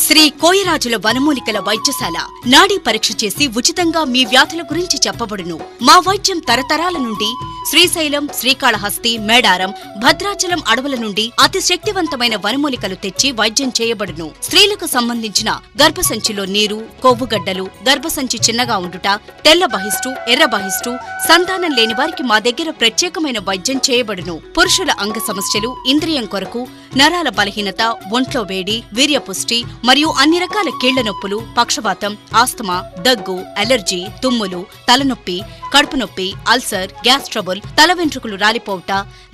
శ్రీ కోయరాజుల వనమూలికల వైద్యశాల నాడీ పరీక్ష చేసి ఉచితంగా మీ వ్యాధుల గురించి చెప్పబడును. మా వైద్యం తరతరాల నుండి శ్రీశైలం, శ్రీకాళహస్తి, మేడారం, భద్రాచలం అడవుల నుండి అతి శక్తివంతమైన వనమూలికలు తెచ్చి వైద్యం చేయబడును. స్త్రీలకు సంబంధించిన గర్భసంచిలో నీరు, కొవ్వుగడ్డలు, గర్భసంచి చిన్నగా ఉండుట, తెల్ల బహిష్టు, ఎర్ర బహిష్టు, సంతానం లేని వారికి మా దగ్గర ప్రత్యేకమైన వైద్యం చేయబడును. పురుషుల అంగ సమస్యలు, ఇంద్రియం కొరకు, నరాల బలహీనత, ఒంట్లో వేడి, వీర్యపుష్టి మరియు అన్ని రకాల కీళ్ల నొప్పులు, పక్షవాతం, ఆస్తమా, దగ్గు, అలర్జీ, తుమ్ములు, తలనొప్పి, కడుపు నొప్పి, అల్సర్, గ్యాస్ ట్రబుల్, తల వెంట్రుకలు రాలిపోవుట,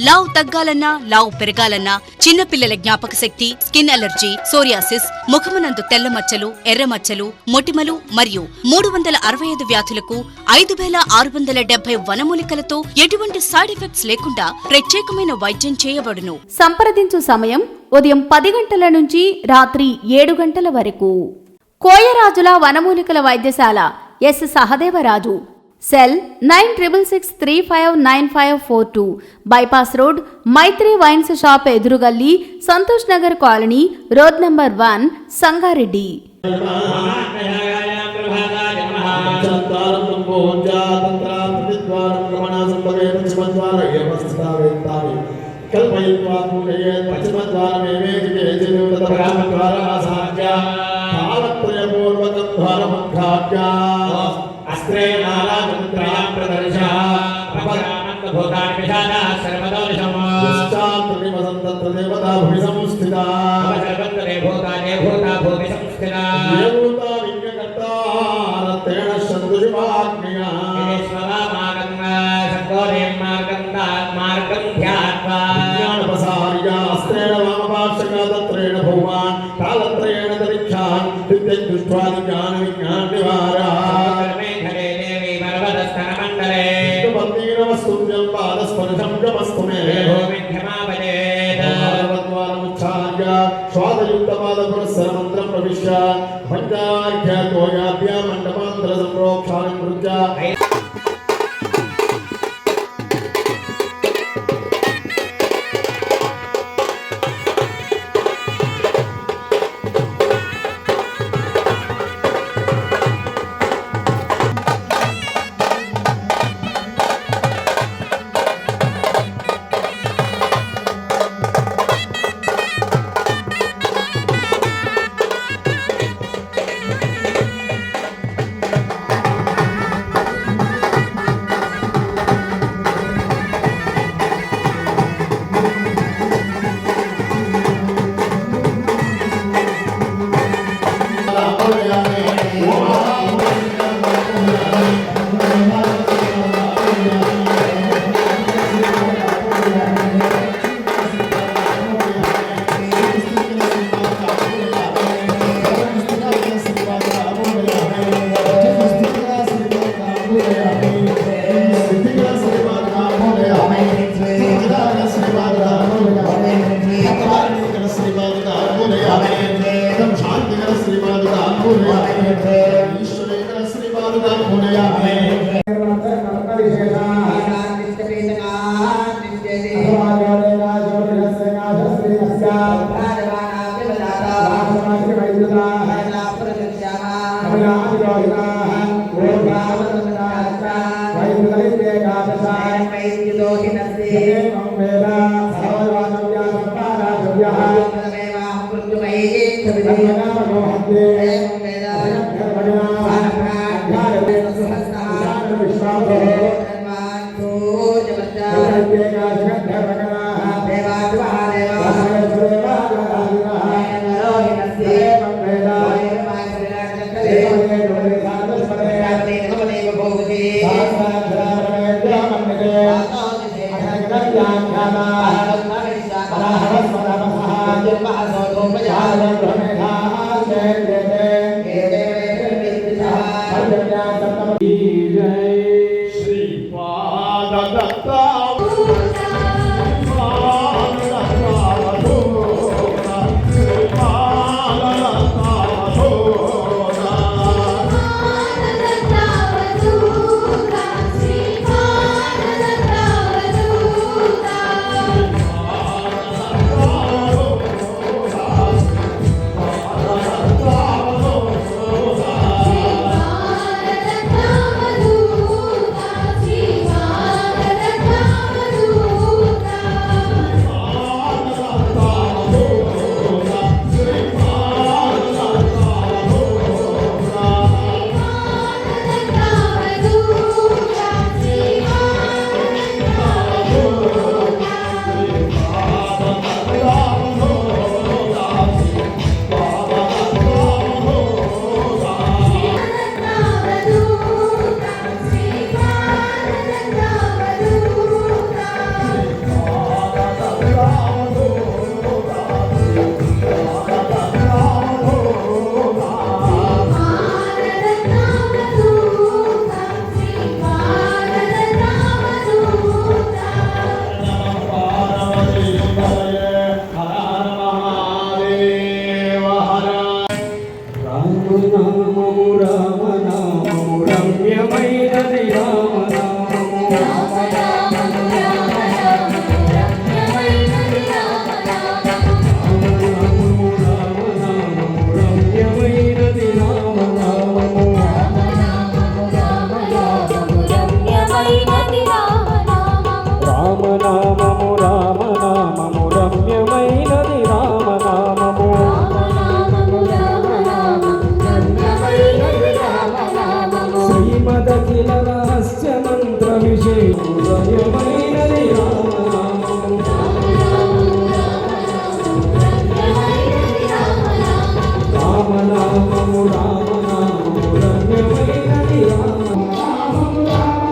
లావు తగ్గాలన్నా, లావు పెరగాలన్నా, చిన్నపిల్లల జ్ఞాపక శక్తి, స్కిన్ అలర్జీ, సోరియాసిస్, ముఖమునందు తెల్ల మచ్చలు, ఎర్ర మచ్చలు, మొటిమలు మరియు 365 వ్యాధులకు 5670 వనమూలికలతో ఎటువంటి సైడ్ ఎఫెక్ట్స్ లేకుండా ప్రత్యేకమైన వైద్యం చేయబడును. సంప్రదించు సమయం ఉదయం 10 గంటల నుంచి రాత్రి 7 గంటల వరకు. కోయరాజుల వనమూలికల వైద్యశాల, S Sahadevaraju, cell 9666359542, bypass road, Maitri wines shop ఎదురుగల్లి, Santosh Nagar colony, road number 1, Sangareddy. శ్రీపాద నామము రామనామము రమ్యమైనది రామనామము రమ్యమైనది రామనామము రామనామము రామనామము రమ్యమైనది రామనామము శ్రీమదఖిల రహస్య మంత్ర విషయమైనది రామనామము రామనామము రామనామము రమ్యమైనది రామనామము రామ